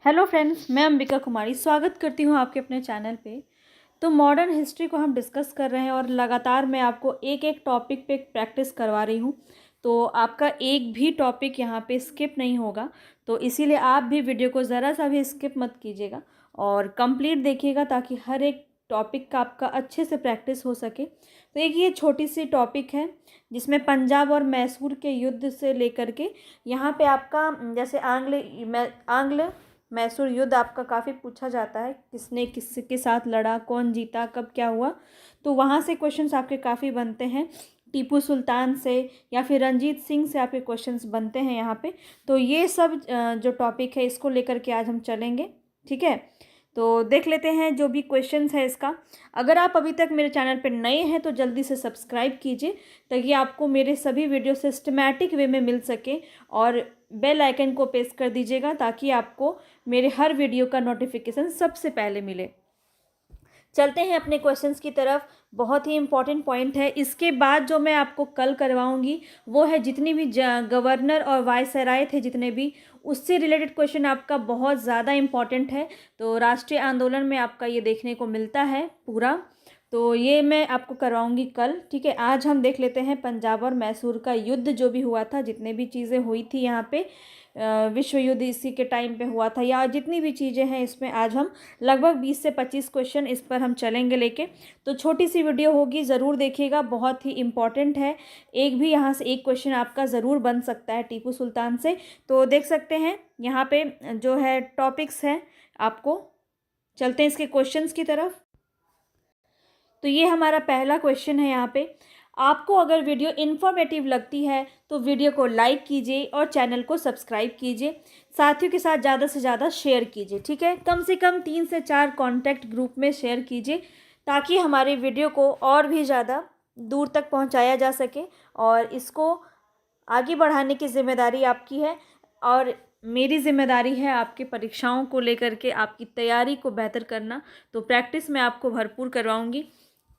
Hello friends, मैं अंबिका कुमारी स्वागत करती हूँ आपके अपने चैनल पे। तो मॉडर्न हिस्ट्री को हम डिस्कस कर रहे हैं और लगातार मैं आपको एक एक टॉपिक पे प्रैक्टिस करवा रही हूँ। तो आपका एक भी टॉपिक यहाँ पे स्किप नहीं होगा। तो इसीलिए आप भी वीडियो को ज़रा सा भी स्किप मत कीजिएगा और कंप्लीट देखिएगा ताकि हर एक टॉपिक का आपका अच्छे से प्रैक्टिस हो सके। तो एक ये छोटी सी टॉपिक है जिसमें पंजाब और मैसूर के युद्ध से लेकर के यहाँ पे आपका जैसे आंग्ल मैसूर युद्ध आपका काफ़ी पूछा जाता है, किसने किसके साथ लड़ा, कौन जीता, कब क्या हुआ। तो वहाँ से क्वेश्चंस आपके काफ़ी बनते हैं। टीपू सुल्तान से या फिर रंजीत सिंह से आपके क्वेश्चंस बनते हैं यहाँ पे। तो ये सब जो टॉपिक है इसको लेकर के आज हम चलेंगे, ठीक है। तो देख लेते हैं जो भी क्वेश्चंस है इसका। अगर आप अभी तक मेरे चैनल पर नए हैं तो जल्दी से सब्सक्राइब कीजिए ताकि आपको मेरे सभी वीडियो सिस्टमैटिक वे में मिल सके और बेल आइकन को प्रेस कर दीजिएगा ताकि आपको मेरे हर वीडियो का नोटिफिकेशन सबसे पहले मिले। चलते हैं अपने क्वेश्चंस की तरफ। बहुत ही इंपॉर्टेंट पॉइंट है। इसके बाद जो मैं आपको कल करवाऊंगी वो है जितनी भी गवर्नर और वायसराय थे जितने भी, उससे रिलेटेड क्वेश्चन आपका बहुत ज़्यादा इंपॉर्टेंट है। तो राष्ट्रीय आंदोलन में आपका ये देखने को मिलता है पूरा। तो ये मैं आपको करवाऊंगी कल, ठीक है। आज हम देख लेते हैं पंजाब और मैसूर का युद्ध जो भी हुआ था, जितने भी चीज़ें हुई थी यहाँ पे, विश्व युद्ध इसी के टाइम पे हुआ था या जितनी भी चीज़ें हैं इसमें आज हम लगभग 20 से 25 क्वेश्चन इस पर हम चलेंगे लेके। तो छोटी सी वीडियो होगी, ज़रूर देखिएगा, बहुत ही इम्पॉर्टेंट है। एक भी यहाँ से एक क्वेश्चन आपका ज़रूर बन सकता है टीपू सुल्तान से। तो देख सकते हैं यहाँ पे जो है टॉपिक्स हैं आपको। चलते हैं इसके क्वेश्चंस की तरफ। तो ये हमारा पहला क्वेश्चन है यहाँ पे। आपको अगर वीडियो इन्फॉर्मेटिव लगती है तो वीडियो को लाइक कीजिए और चैनल को सब्सक्राइब कीजिए। साथियों के साथ ज़्यादा से ज़्यादा शेयर कीजिए, ठीक है। कम से कम 3 से 4 कॉन्टैक्ट ग्रुप में शेयर कीजिए ताकि हमारी वीडियो को और भी ज़्यादा दूर तक पहुँचाया जा सके और इसको आगे बढ़ाने की जिम्मेदारी आपकी है और मेरी जिम्मेदारी है आपकी परीक्षाओं को लेकर के आपकी तैयारी को बेहतर करना। तो प्रैक्टिस मैं आपको भरपूर करवाऊंगी।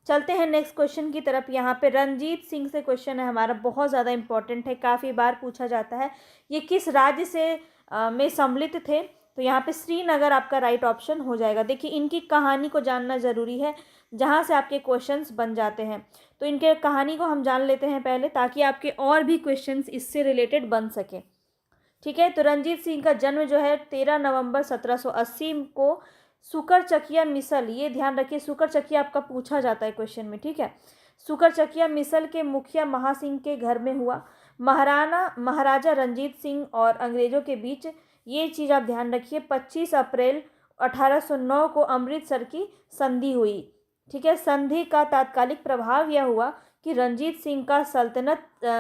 चलते हैं नेक्स्ट क्वेश्चन की तरफ। यहाँ पे रंजीत सिंह से क्वेश्चन है हमारा, बहुत ज़्यादा इंपॉर्टेंट है, काफ़ी बार पूछा जाता है। ये किस राज्य से में सम्मिलित थे? तो यहाँ पे श्रीनगर आपका राइट ऑप्शन हो जाएगा। देखिए इनकी कहानी को जानना ज़रूरी है, जहाँ से आपके क्वेश्चंस बन जाते हैं। तो इनके कहानी को हम जान लेते हैं पहले ताकि आपके और भी क्वेश्चंस इससे रिलेटेड बन सके, ठीक है। तो रंजीत सिंह का जन्म जो है 13 नवंबर 1780 को सुकरचकिया मिसल, ये ध्यान रखिए, सुकरचकिया आपका पूछा जाता है क्वेश्चन में, ठीक है। सुकरचकिया मिसल के मुखिया महासिंह के घर में हुआ। महाराजा रंजीत सिंह और अंग्रेजों के बीच, ये चीज़ आप ध्यान रखिए, 25 अप्रैल 1809 को अमृतसर की संधि हुई, ठीक है। संधि का तात्कालिक प्रभाव यह हुआ कि रंजीत सिंह का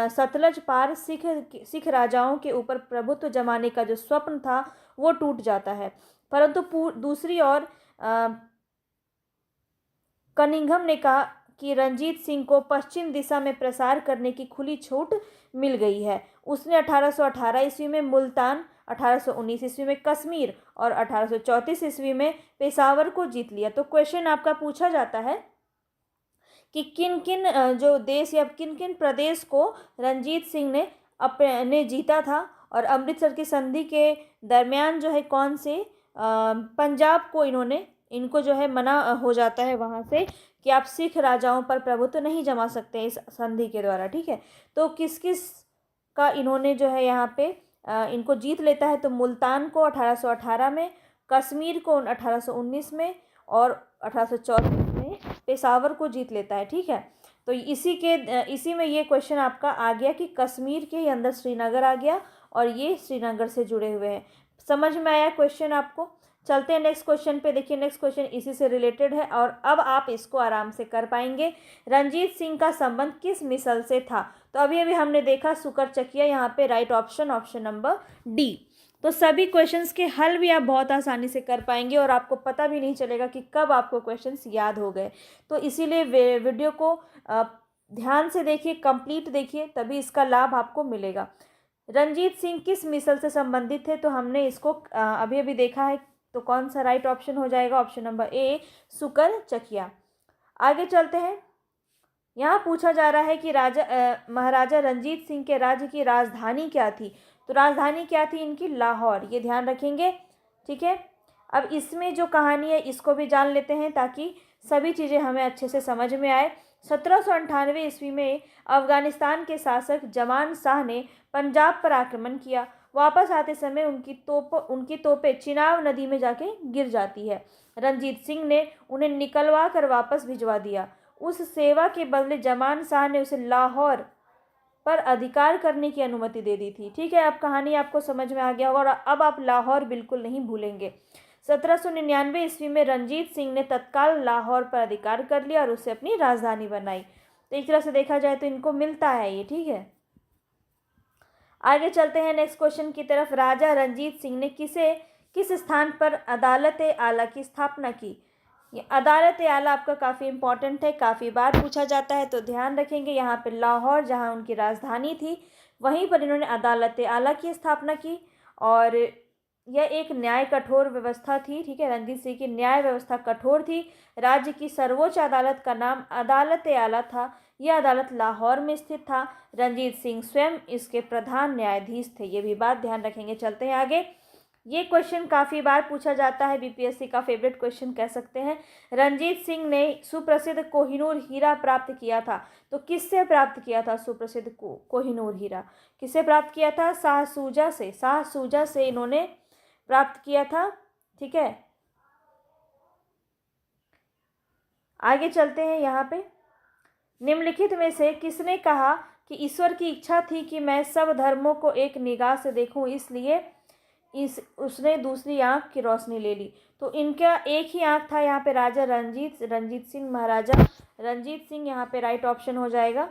सतलज पार सिख राजाओं के ऊपर प्रभुत्व जमाने का जो स्वप्न था वो टूट जाता है। परंतु दूसरी ओर कनिंघम ने कहा कि रंजीत सिंह को पश्चिम दिशा में प्रसार करने की खुली छूट मिल गई है। उसने 1818 ईस्वी में मुल्तान, 1819 ईस्वी में कश्मीर और 1834 ईस्वी में पेशावर को जीत लिया। तो क्वेश्चन आपका पूछा जाता है कि किन किन जो देश या किन किन प्रदेश को रंजीत सिंह ने अपने जीता था और अमृतसर की संधि के दरमियान जो है कौन से पंजाब को इनको जो है मना हो जाता है वहाँ से कि आप सिख राजाओं पर प्रभुत्व नहीं जमा सकते इस संधि के द्वारा, ठीक है। तो किस किस का इन्होंने जो है यहाँ पे इनको जीत लेता है? तो मुल्तान को 1818 में, कश्मीर को 1819 में और 1834 में पेशावर को जीत लेता है, ठीक है। तो इसी में ये क्वेश्चन आपका आ गया कि कश्मीर के अंदर श्रीनगर आ गया और ये श्रीनगर से जुड़े हुए हैं। समझ में आया क्वेश्चन आपको? चलते हैं नेक्स्ट क्वेश्चन पे। देखिए नेक्स्ट क्वेश्चन इसी से रिलेटेड है और अब आप इसको आराम से कर पाएंगे। रंजीत सिंह का संबंध किस मिसल से था? तो अभी हमने देखा सुकरचकिया, यहाँ पे राइट ऑप्शन नंबर डी। तो सभी क्वेश्चंस के हल भी आप बहुत आसानी से कर पाएंगे और आपको पता भी नहीं चलेगा कि कब आपको क्वेश्चंस याद हो गए। तो इसीलिए वीडियो को ध्यान से देखिए, कंप्लीट देखिए, तभी इसका लाभ आपको मिलेगा। रंजीत सिंह किस मिसल से संबंधित थे? तो हमने इसको अभी देखा है। तो कौन सा राइट ऑप्शन हो जाएगा? Option number A, Sukerchakia. आगे चलते हैं। यहाँ पूछा जा रहा है कि महाराजा रंजीत सिंह के राज्य की राजधानी क्या थी? तो राजधानी क्या थी इनकी? लाहौर। ये ध्यान रखेंगे, ठीक है, अब इसमें जो कहानी है इसको भी जान लेते हैं ताकि सभी चीज़ें हमें अच्छे से समझ में आए। 1798 ईस्वी में अफगानिस्तान के शासक जमान शाह ने पंजाब पर आक्रमण किया। वापस आते समय उनकी तोपें चिनाब नदी में जाके गिर जाती है। रंजीत सिंह ने उन्हें निकलवा कर वापस भिजवा दिया। उस सेवा के बदले जमान शाह ने उसे लाहौर पर अधिकार करने की अनुमति दे दी थी। ठीक है, अब कहानी आपको समझ में आ गया होगा और अब आप लाहौर बिल्कुल नहीं भूलेंगे। 1799 ईस्वी में रंजीत सिंह ने तत्काल लाहौर पर अधिकार कर लिया और उसे अपनी राजधानी बनाई। तो एक तरह से देखा जाए तो इनको मिलता है ये। ठीक है, आगे चलते हैं नेक्स्ट क्वेश्चन की तरफ। राजा रंजीत सिंह ने किस स्थान पर अदालत आला की स्थापना की? ये अदालत आला आपका काफ़ी इंपॉर्टेंट है, काफ़ी बार पूछा जाता है, तो ध्यान रखेंगे। यहाँ पे लाहौर जहाँ उनकी राजधानी थी वहीं पर इन्होंने अदालत आला की स्थापना की और यह एक न्याय कठोर व्यवस्था थी। ठीक है, रंजीत सिंह की न्याय व्यवस्था कठोर थी। राज्य की सर्वोच्च अदालत का नाम अदालत आला था। यह अदालत लाहौर में स्थित था। रंजीत सिंह स्वयं इसके प्रधान न्यायाधीश थे। ये भी बात ध्यान रखेंगे। चलते हैं आगे। ये क्वेश्चन काफ़ी बार पूछा जाता है, बीपीएससी का फेवरेट क्वेश्चन कह सकते हैं। रंजीत सिंह ने सुप्रसिद्ध कोहिनूर हीरा प्राप्त किया था, तो किससे प्राप्त किया था सुप्रसिद्ध कोहिनूर हीरा? किससे प्राप्त किया था? शाहसूजा से इन्होंने प्राप्त किया था। ठीक है, आगे चलते हैं। यहाँ पे निम्नलिखित में से किसने कहा कि ईश्वर की इच्छा थी कि मैं सब धर्मों को एक निगाह से देखूं, इसलिए उसने दूसरी आंख की रोशनी ले ली? तो इनका एक ही आंख था यहाँ पे। राजा रंजीत सिंह, महाराजा रंजीत सिंह यहाँ पे राइट ऑप्शन हो जाएगा।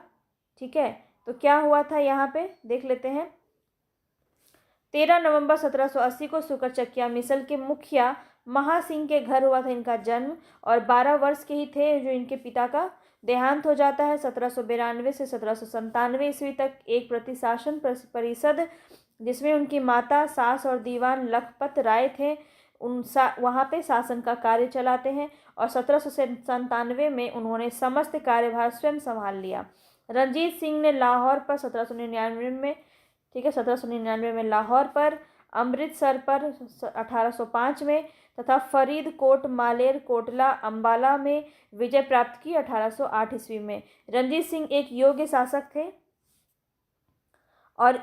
ठीक है, तो क्या हुआ था यहाँ पे देख लेते हैं। 13 नवंबर 1780 को सुकरचकिया मिसल के मुखिया महासिंह के घर हुआ था इनका जन्म और 12 वर्ष के ही थे जो इनके पिता का देहांत हो जाता है। 1792 से 1797 ईस्वी तक एक प्रतिशासन परिषद जिसमें उनकी माता, सास और दीवान लखपत राय थे वहाँ पे शासन का कार्य चलाते हैं और 1797 में उन्होंने समस्त कार्यभार स्वयं संभाल लिया। रंजीत सिंह ने लाहौर पर 1799 में, ठीक है, 1799 में लाहौर पर, अमृतसर पर 1805 में तथा फरीदकोट, मालेर कोटला, अम्बाला में विजय प्राप्त की 1808 ईस्वी में। रंजीत सिंह एक योग्य शासक थे और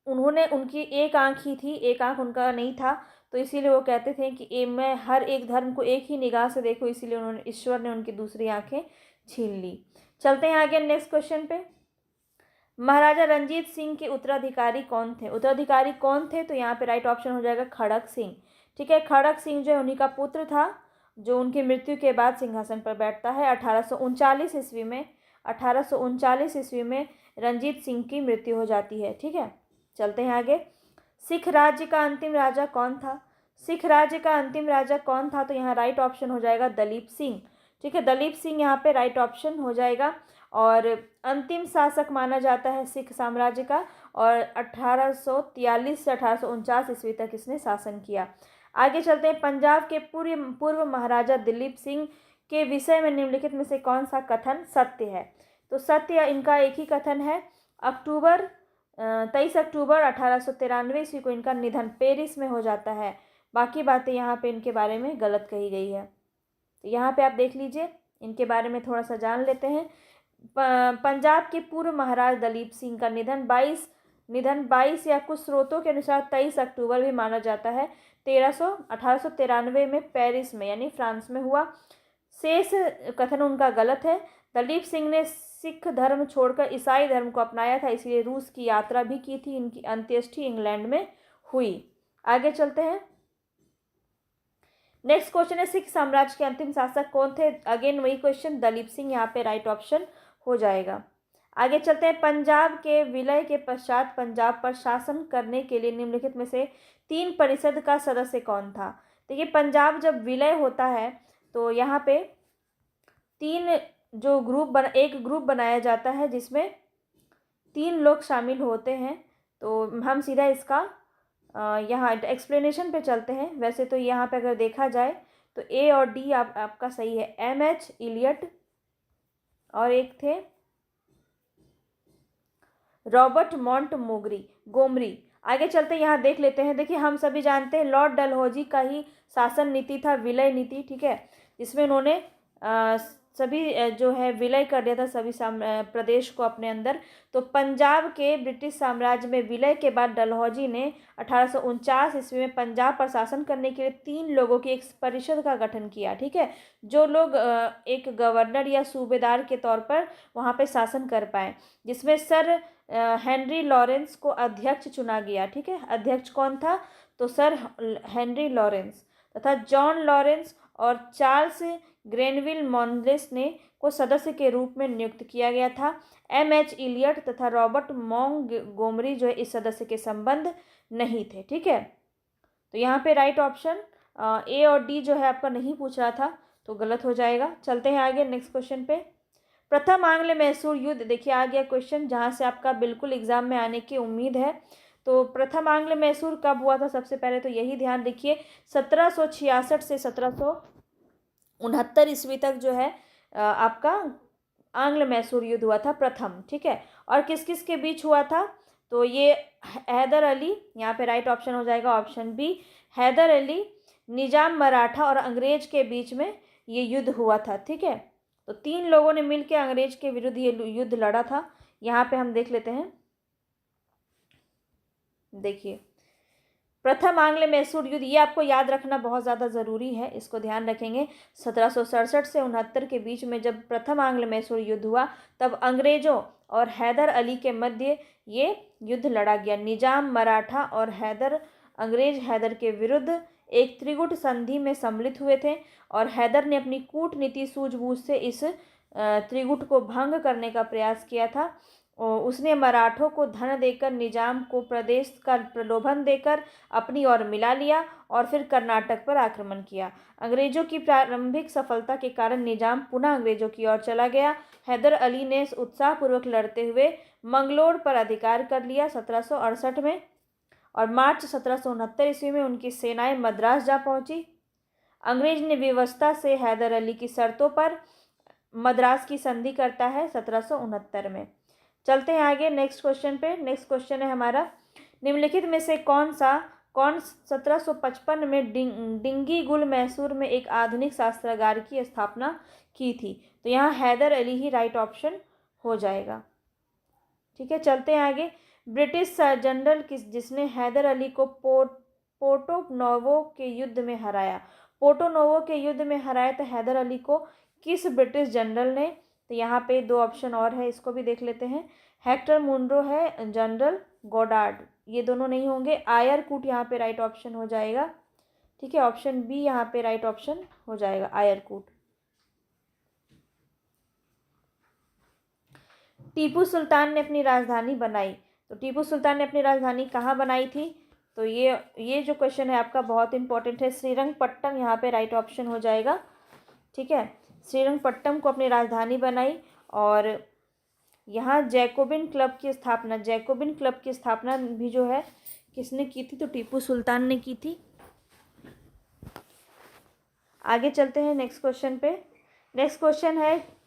उनकी एक आंख ही थी, एक आंख उनका नहीं था, तो इसीलिए वो कहते थे कि मैं हर एक धर्म को एक ही निगाह से देखूं, इसीलिए ईश्वर ने उनकी दूसरी आंखें छीन ली। चलते हैं आगे नेक्स्ट क्वेश्चन पे। महाराजा रंजीत सिंह के उत्तराधिकारी कौन थे? उत्तराधिकारी कौन थे? तो यहाँ पे राइट ऑप्शन हो जाएगा खड़क सिंह। ठीक है, खड़क सिंह जो है उन्हीं का पुत्र था जो उनकी मृत्यु के बाद सिंहासन पर बैठता है। 1839 ईस्वी में रंजीत सिंह की मृत्यु हो जाती है। ठीक है, चलते हैं आगे। सिख राज्य का अंतिम राजा कौन था? सिख राज्य का अंतिम राजा कौन था? तो यहाँ राइट ऑप्शन हो जाएगा दलीप सिंह। ठीक है, दलीप सिंह यहाँ पे राइट ऑप्शन हो जाएगा और अंतिम शासक माना जाता है सिख साम्राज्य का और 1843 से 1849 ईस्वी तक इसने शासन किया। आगे चलते हैं। पंजाब के पूर्व महाराजा दिलीप सिंह के विषय में निम्नलिखित में से कौन सा कथन सत्य है? तो सत्य इनका एक ही कथन है। 23 अक्टूबर 1893 ईस्वी को इनका निधन पेरिस में हो जाता है। बाकी बातें यहाँ पे इनके बारे में गलत कही गई है, तो यहाँ पे आप देख लीजिए, इनके बारे में थोड़ा सा जान लेते हैं। पंजाब के पूर्व महाराज दलीप सिंह का निधन 22 या कुछ स्रोतों के अनुसार 23 अक्टूबर भी माना जाता है। 1893 में पेरिस में यानी फ्रांस में हुआ। शेष कथन उनका गलत है। दलीप सिंह ने सिख धर्म छोड़कर ईसाई धर्म को अपनाया था, इसलिए रूस की यात्रा भी की थी। इनकी अंत्येष्टि इंग्लैंड में हुई। आगे चलते हैं। नेक्स्ट क्वेश्चन है सिख साम्राज्य के अंतिम शासक कौन थे? अगेन वही क्वेश्चन, दलीप सिंह यहाँ पे राइट ऑप्शन हो जाएगा। आगे चलते हैं। पंजाब के विलय के पश्चात पंजाब पर शासन करने के लिए निम्नलिखित में से 3 परिषद का सदस्य कौन था? देखिए, पंजाब जब विलय होता है तो यहाँ पे एक ग्रुप बनाया जाता है जिसमें 3 लोग शामिल होते हैं। तो हम सीधा इसका यहाँ एक्सप्लेनेशन पे चलते हैं। वैसे तो यहाँ पे अगर देखा जाए तो ए और डी आपका सही है। एम.एच. इलियट और एक थे रॉबर्ट गोमरी। आगे चलते यहाँ देख लेते हैं। देखिए हम सभी जानते हैं लॉर्ड डलहौजी का ही शासन नीति था विलय नीति, ठीक है, जिसमें उन्होंने सभी जो है विलय कर दिया था सभी प्रदेश को अपने अंदर। तो पंजाब के ब्रिटिश साम्राज्य में विलय के बाद डलहौजी ने 1849 ईस्वी में पंजाब पर शासन करने के लिए 3 लोगों की एक परिषद का गठन किया, ठीक है, जो लोग एक गवर्नर या सूबेदार के तौर पर वहाँ पे शासन कर पाए, जिसमें सर हेनरी लॉरेंस को अध्यक्ष चुना गया, ठीक है। अध्यक्ष कौन था? तो सर हेनरी लॉरेंस तथा जॉन लॉरेंस और चार्ल्स ग्रेनविल मॉन्लेस ने को सदस्य के रूप में नियुक्त किया गया था। एमएच इलियट तथा रॉबर्ट मोंटगोमरी जो है इस सदस्य के संबंध नहीं थे, ठीक है। तो यहाँ पे राइट ऑप्शन ए और डी जो है आपका नहीं पूछ रहा था, तो गलत हो जाएगा। चलते हैं आगे नेक्स्ट क्वेश्चन पे। प्रथम आंग्ल मैसूर युद्ध, देखिए आ गया क्वेश्चन जहाँ से आपका बिल्कुल एग्जाम में आने की उम्मीद है। तो प्रथम आंग्ल मैसूर कब हुआ था? सबसे पहले तो यही ध्यान रखिए 1766 से 1769 ईस्वी तक जो है आपका आंग्ल मैसूर युद्ध हुआ था प्रथम, ठीक है। और किस किस के बीच हुआ था? तो ये हैदर अली, यहाँ पे राइट ऑप्शन हो जाएगा ऑप्शन बी, हैदर अली, निजाम मराठा और अंग्रेज के बीच में ये युद्ध हुआ था, ठीक है। तो 3 लोगों ने मिलकर अंग्रेज के विरुद्ध ये युद्ध लड़ा था। यहाँ पे हम देख लेते हैं। देखिए प्रथम आंग्ल मैसूर युद्ध, ये आपको याद रखना बहुत ज़्यादा ज़रूरी है, इसको ध्यान रखेंगे। 1767 से 69 के बीच में जब प्रथम आंग्ल मैसूर युद्ध हुआ तब अंग्रेज़ों और हैदर अली के मध्य ये युद्ध लड़ा गया। निजाम मराठा और अंग्रेज हैदर के विरुद्ध एक त्रिगुट संधि में सम्मिलित हुए थे और हैदर ने अपनी कूटनीति सूझबूझ से इस त्रिगुट को भंग करने का प्रयास किया था। उसने मराठों को धन देकर निजाम को प्रदेश का प्रलोभन देकर अपनी ओर मिला लिया और फिर कर्नाटक पर आक्रमण किया। अंग्रेजों की प्रारंभिक सफलता के कारण निजाम पुनः अंग्रेजों की ओर चला गया। हैदर अली ने उत्साहपूर्वक लड़ते हुए मंगलोर पर अधिकार कर लिया 1768 में, और मार्च 1769 ईस्वी में उनकी सेनाएं मद्रास जा पहुंची। अंग्रेज ने विवशता से हैदर अली की शर्तों पर मद्रास की संधि करता है 1769 में। चलते हैं आगे नेक्स्ट क्वेश्चन पे। नेक्स्ट क्वेश्चन है हमारा, निम्नलिखित में से कौन 1755 में डिंगीगुल मैसूर में एक आधुनिक शस्त्रागार की स्थापना की थी? तो यहाँ हैदर अली ही राइट ऑप्शन हो जाएगा, ठीक है। चलते हैं आगे। ब्रिटिश जनरल जिसने हैदर अली को पोर्टो नोवो के युद्ध में हराया? पोर्टो नोवो के युद्ध में हराया तो हैदर अली को किस ब्रिटिश जनरल ने? तो यहाँ पे 2 ऑप्शन और है, इसको भी देख लेते हैं। हेक्टर मुनरो है, जनरल गोडार्ड, ये दोनों नहीं होंगे। आयर कूट यहाँ पे राइट ऑप्शन हो जाएगा, ठीक है। ऑप्शन बी यहाँ पे राइट ऑप्शन हो जाएगा, आयर कूट। टीपू सुल्तान ने अपनी राजधानी बनाई, तो टीपू सुल्तान ने अपनी राजधानी कहाँ बनाई थी? तो ये जो क्वेश्चन है आपका बहुत इंपॉर्टेंट है। श्रीरंगपट्टम यहाँ पे राइट ऑप्शन हो जाएगा, ठीक है। श्रीरंगपट्टम को अपनी राजधानी बनाई। और यहाँ जैकोबिन क्लब की स्थापना भी जो है किसने की थी? तो टीपू सुल्तान ने की थी। आगे चलते हैं नेक्स्ट क्वेश्चन पे। नेक्स्ट क्वेश्चन है,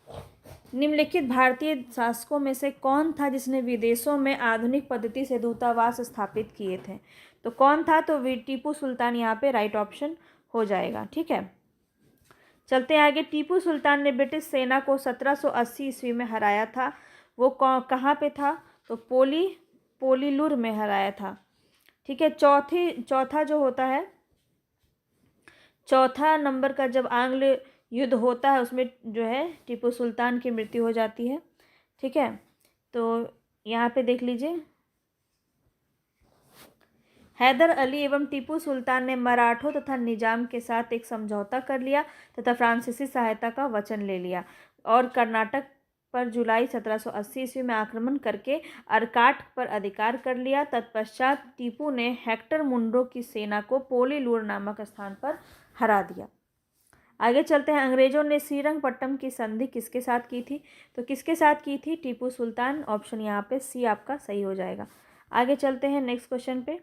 निम्नलिखित भारतीय शासकों में से कौन था जिसने विदेशों में आधुनिक पद्धति से दूतावास स्थापित किए थे? तो कौन था? तो टीपू सुल्तान यहाँ पे राइट ऑप्शन हो जाएगा, ठीक है। चलते हैं आगे। टीपू सुल्तान ने ब्रिटिश सेना को 1780 ईस्वी में हराया था, वो कहाँ पे था? तो पोलीलुर में हराया था, ठीक है। चौथा जो होता है, चौथा नंबर का जब आंग्ल युद्ध होता है उसमें जो है टीपू सुल्तान की मृत्यु हो जाती है, ठीक है। तो यहाँ पे देख लीजिए, हैदर अली एवं टीपू सुल्तान ने मराठों तथा निजाम के साथ एक समझौता कर लिया तथा फ्रांसीसी सहायता का वचन ले लिया और कर्नाटक पर जुलाई 1780 ईस्वी में आक्रमण करके अरकाट पर अधिकार कर लिया। तत्पश्चात टीपू ने हेक्टर मुनरो की सेना को पोलीलुर नामक स्थान पर हरा दिया। आगे चलते हैं। अंग्रेजों ने श्रीरंगपट्टम की संधि किसके साथ की थी? तो किसके साथ की थी? टीपू सुल्तान। ऑप्शन यहाँ पे सी आपका सही हो जाएगा। आगे चलते हैं नेक्स्ट क्वेश्चन पे।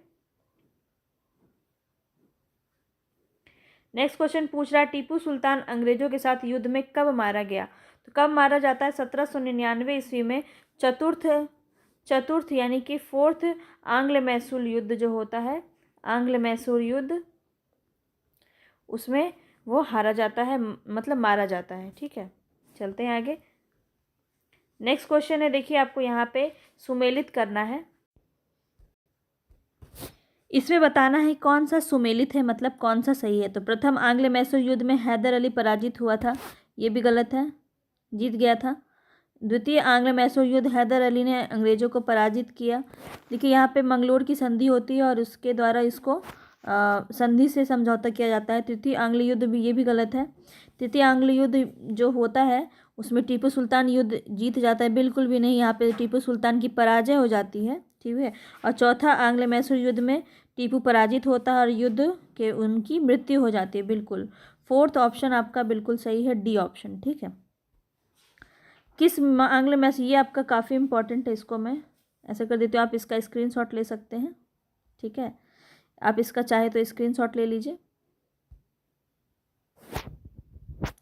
नेक्स्ट क्वेश्चन पूछ रहा है, टीपू सुल्तान अंग्रेजों के साथ युद्ध में कब मारा गया? तो कब मारा जाता है? 1799 ईस्वी में चतुर्थ यानी कि फोर्थ आंग्ल मैसूर युद्ध जो होता है, आंग्ल मैसूर युद्ध, उसमें वो हारा जाता है, मतलब मारा जाता है। ठीक है, चलते हैं आगे। नेक्स्ट क्वेश्चन है, देखिए आपको यहाँ पे सुमेलित करना है। इसमें बताना है कौन सा सुमेलित है, मतलब कौन सा सही है। तो प्रथम आंग्ल मैसूर युद्ध में हैदर अली पराजित हुआ था, ये भी गलत है, जीत गया था। द्वितीय आंग्ल मैसूर युद्ध, हैदर अली ने अंग्रेजों को पराजित किया। देखिए यहाँ पे मंगलोर की संधि होती है और उसके द्वारा इसको संधि से समझौता किया जाता है। तृतीय आंग्ल युद्ध भी, ये भी गलत है। तृतीय आंग्ल युद्ध जो होता है उसमें टीपू सुल्तान युद्ध जीत जाता है, बिल्कुल भी नहीं, यहाँ पे टीपू सुल्तान की पराजय हो जाती है। ठीक है, और चौथा आंग्ल मैसूर युद्ध में टीपू पराजित होता है और युद्ध के उनकी मृत्यु हो जाती है, बिल्कुल। फोर्थ ऑप्शन आपका बिल्कुल सही है, डी ऑप्शन। ठीक है, किस आंग्ल मैसूर, ये आपका काफ़ी इंपॉर्टेंट है, इसको मैं ऐसा कर देती हूँ, आप इसका स्क्रीनशॉट ले सकते हैं। ठीक है, आप इसका चाहे तो स्क्रीनशॉट ले लीजिए।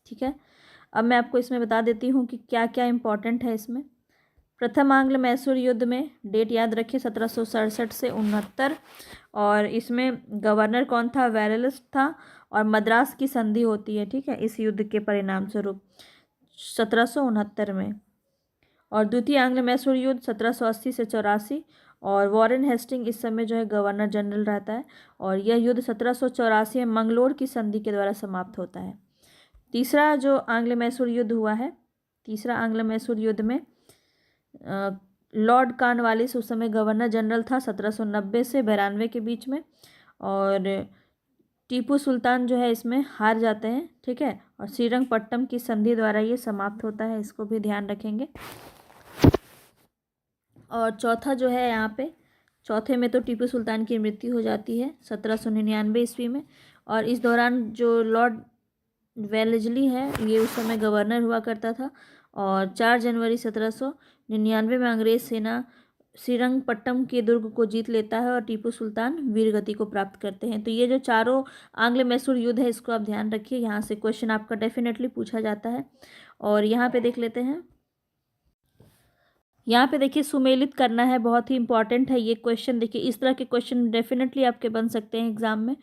ठीक है, अब मैं आपको इसमें बता देती हूँ कि क्या क्या इम्पोर्टेंट है इसमें। प्रथम आंग्ल मैसूर युद्ध में, डेट याद रखिए 1767 से 69, और इसमें गवर्नर कौन था, वेरेलस था, और मद्रास की संधि होती है। ठीक है, इस युद्ध के परिणाम स्वरूप 1769 में। और द्वितीय आंग्ल मैसूर युद्ध 1780 से 84, और वॉरेन हेस्टिंग इस समय जो है गवर्नर जनरल रहता है, और यह युद्ध 1784 में मंगलोर की संधि के द्वारा समाप्त होता है। तीसरा जो आंग्ल मैसूर युद्ध हुआ है, तीसरा आंग्ल मैसूर युद्ध में लॉर्ड कॉर्नवालिस उस समय गवर्नर जनरल था 1790 से 92 के बीच में, और टीपू सुल्तान जो है इसमें हार जाते हैं। ठीक है, और श्रीरंगपट्टम की संधि द्वारा ये समाप्त होता है, इसको भी ध्यान रखेंगे। और चौथा जो है यहाँ पे, चौथे में तो टीपू सुल्तान की मृत्यु हो जाती है 1799 ईस्वी में, और इस दौरान जो लॉर्ड वेलेस्ली है ये उस समय गवर्नर हुआ करता था, और 4 जनवरी 1799 में अंग्रेज सेना श्रीरंगपट्टम के दुर्ग को जीत लेता है और टीपू सुल्तान वीरगति को प्राप्त करते हैं। तो ये जो चारों आंग्ल मैसूर युद्ध है इसको आप ध्यान रखिए, यहाँ से क्वेश्चन आपका डेफिनेटली पूछा जाता है। और यहाँ पे देख लेते हैं, यहाँ पे देखिए सुमेलित करना है, बहुत ही इंपॉर्टेंट है ये क्वेश्चन। देखिए इस तरह के क्वेश्चन डेफिनेटली आपके बन सकते हैं एग्जाम में।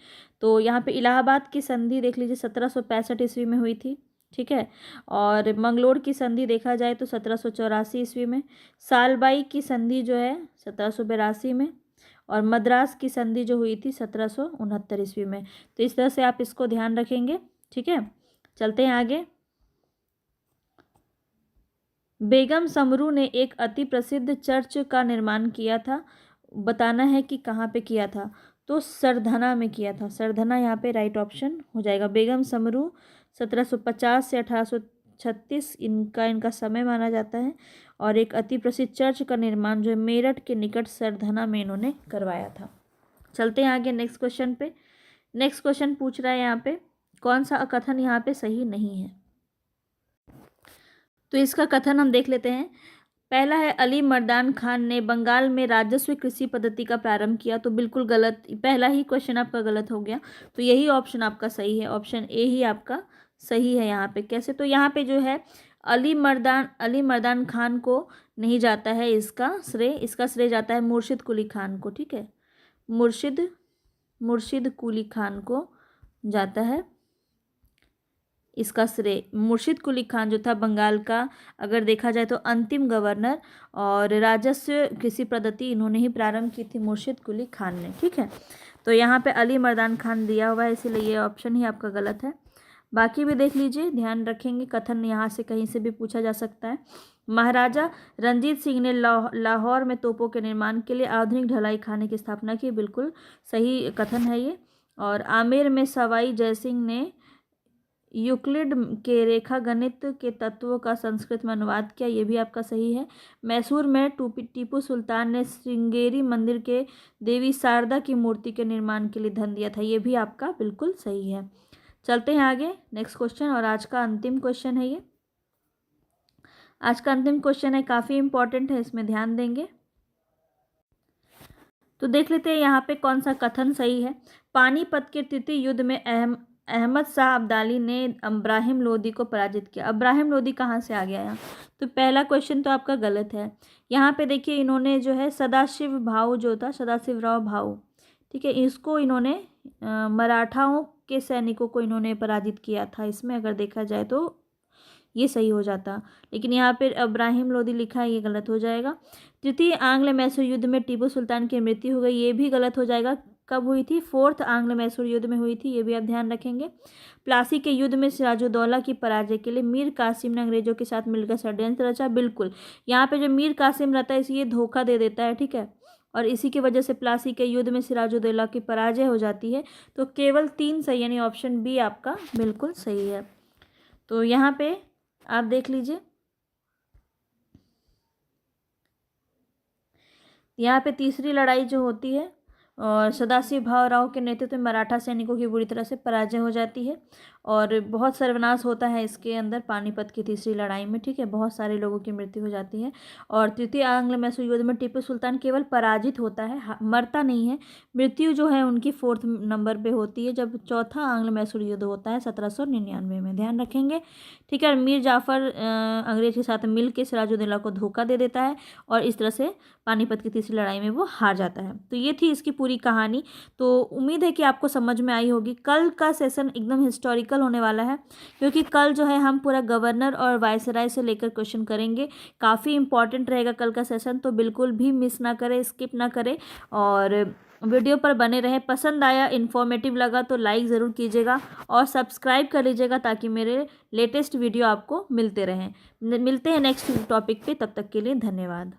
तो यहाँ पे इलाहाबाद की संधि देख लीजिए 1765 ईस्वी में हुई थी। ठीक है, और मंगलोर की संधि देखा जाए तो 1784 ईस्वी में, सालबाई की संधि जो है 1782 में, और मद्रास की संधि जो हुई थी 1769 ईस्वी में। तो इस तरह से आप इसको ध्यान रखेंगे। ठीक है, चलते हैं आगे। बेगम समरू ने एक अति प्रसिद्ध चर्च का निर्माण किया था, बताना है कि कहाँ पे किया था। तो सरधना में किया था, सरधना यहाँ पे राइट ऑप्शन हो जाएगा। बेगम समरू 1750 से 1836 इनका समय माना जाता है, और एक अति प्रसिद्ध चर्च का निर्माण जो है मेरठ के निकट सरधना में इन्होंने करवाया था। चलते हैं आगे नेक्स्ट क्वेश्चन पे। नेक्स्ट क्वेश्चन पूछ रहा है यहाँ पे, कौन सा कथन यहाँ पे सही नहीं है। तो इसका कथन हम देख लेते हैं। पहला है, अली मर्दान खान ने बंगाल में राजस्व कृषि पद्धति का प्रारंभ किया। तो बिल्कुल गलत, पहला ही क्वेश्चन आपका गलत हो गया। तो यही ऑप्शन आपका सही है, ऑप्शन ए ही आपका सही है। यहाँ पे कैसे, तो यहाँ पे जो है अली मर्दान खान को नहीं जाता है इसका श्रेय जाता है मुर्शिद कुली खान को। ठीक है, मुर्शिद कुली खान को जाता है इसका श्रेय। मुर्शिद कुली खान जो था बंगाल का, अगर देखा जाए तो अंतिम गवर्नर, और राजस्व कृषि पद्धति इन्होंने ही प्रारंभ की थी, मुर्शिद कुली खान ने। ठीक है, तो यहाँ पे अली मर्दान खान दिया हुआ है, इसीलिए ये ऑप्शन ही आपका गलत है। बाकी भी देख लीजिए, ध्यान रखेंगे, कथन यहाँ से कहीं से भी पूछा जा सकता है। महाराजा रंजीत सिंह ने लाहौर में तोपों के निर्माण के लिए आधुनिक ढलाई खाने की स्थापना की, बिल्कुल सही कथन है ये। और आमेर में सवाई जयसिंह ने यूक्लिड के रेखा गणित के तत्वों का संस्कृत में अनुवाद किया, ये भी आपका सही है। मैसूर में टीपू सुल्तान ने श्रृंगेरी मंदिर के देवी शारदा की मूर्ति के निर्माण के लिए धन दिया था, ये भी आपका बिल्कुल सही है। चलते हैं आगे नेक्स्ट क्वेश्चन, और आज का अंतिम क्वेश्चन है ये। आज का अंतिम क्वेश्चन है, काफ़ी इंपॉर्टेंट है, इसमें ध्यान देंगे। तो देख लेते हैं यहाँ पे कौन सा कथन सही है। पानीपत के तृतीय युद्ध में अहमद शाह अब्दाली ने इब्राहिम लोदी को पराजित किया। इब्राहिम लोदी कहाँ से आ गया यहाँ, तो पहला क्वेश्चन तो आपका गलत है। यहाँ पे देखिए इन्होंने जो है सदाशिव भाऊ जो था, सदाशिवराव भाऊ, ठीक है, इसको इन्होंने मराठाओं के सैनिकों को इन्होंने पराजित किया था। इसमें अगर देखा जाए तो ये सही हो जाता, लेकिन यहाँ पे इब्राहिम लोदी लिखा है, ये गलत हो जाएगा। तृतीय आंग्ल मैसूर युद्ध में टीपू सुल्तान की मृत्यु हो गई, ये भी गलत हो जाएगा। कब हुई थी? फोर्थ आंग्ल मैसूर युद्ध में हुई थी, ये भी आप ध्यान रखेंगे। प्लासी के युद्ध में सिराजुद्दौला की पराजय के लिए मीर कासिम ने अंग्रेजों के साथ मिलकर षड्यंत्र रचा। बिल्कुल, यहाँ पे जो मीर कासिम रहता है इसे ये धोखा दे देता है, ठीक है, और इसी की वजह से प्लासी के युद्ध में सिराजुद्दौला की पराजय हो जाती है। तो केवल 3 सही, यानी ऑप्शन बी आपका बिल्कुल सही है। तो यहाँ पे आप देख लीजिए, यहाँ पे तीसरी लड़ाई जो होती है और सदाशिव भावराव के नेतृत्व में मराठा सैनिकों की बुरी तरह से पराजय हो जाती है और बहुत सर्वनाश होता है इसके अंदर पानीपत की तीसरी लड़ाई में, ठीक है, बहुत सारे लोगों की मृत्यु हो जाती है। और तृतीय आंग्ल मैसूर युद्ध में टीपू सुल्तान केवल पराजित होता है, मरता नहीं है। मृत्यु जो है उनकी 4th नंबर पे होती है जब चौथा आंग्ल मैसूर युद्ध होता है 1799 में, ध्यान रखेंगे, ठीक है। और मीर जाफ़र अंग्रेज के साथ मिल के सिराजुद्दौला को धोखा दे देता है और इस तरह से पानीपत की तीसरी लड़ाई में वो हार जाता है। तो ये थी इसकी पूरी कहानी। तो उम्मीद है कि आपको समझ में आई होगी। कल का सेशन एकदम हिस्टोरिकल होने वाला है, क्योंकि कल जो है हम पूरा गवर्नर और वायसराय से लेकर क्वेश्चन करेंगे। काफ़ी इंपॉर्टेंट रहेगा कल का सेशन, तो बिल्कुल भी मिस ना करें, स्किप ना करें और वीडियो पर बने रहें। पसंद आया, इन्फॉर्मेटिव लगा तो लाइक ज़रूर कीजिएगा और सब्सक्राइब कर लीजिएगा ताकि मेरे लेटेस्ट वीडियो आपको मिलते रहें। मिलते हैं नेक्स्ट टॉपिक पे, तब तक के लिए धन्यवाद।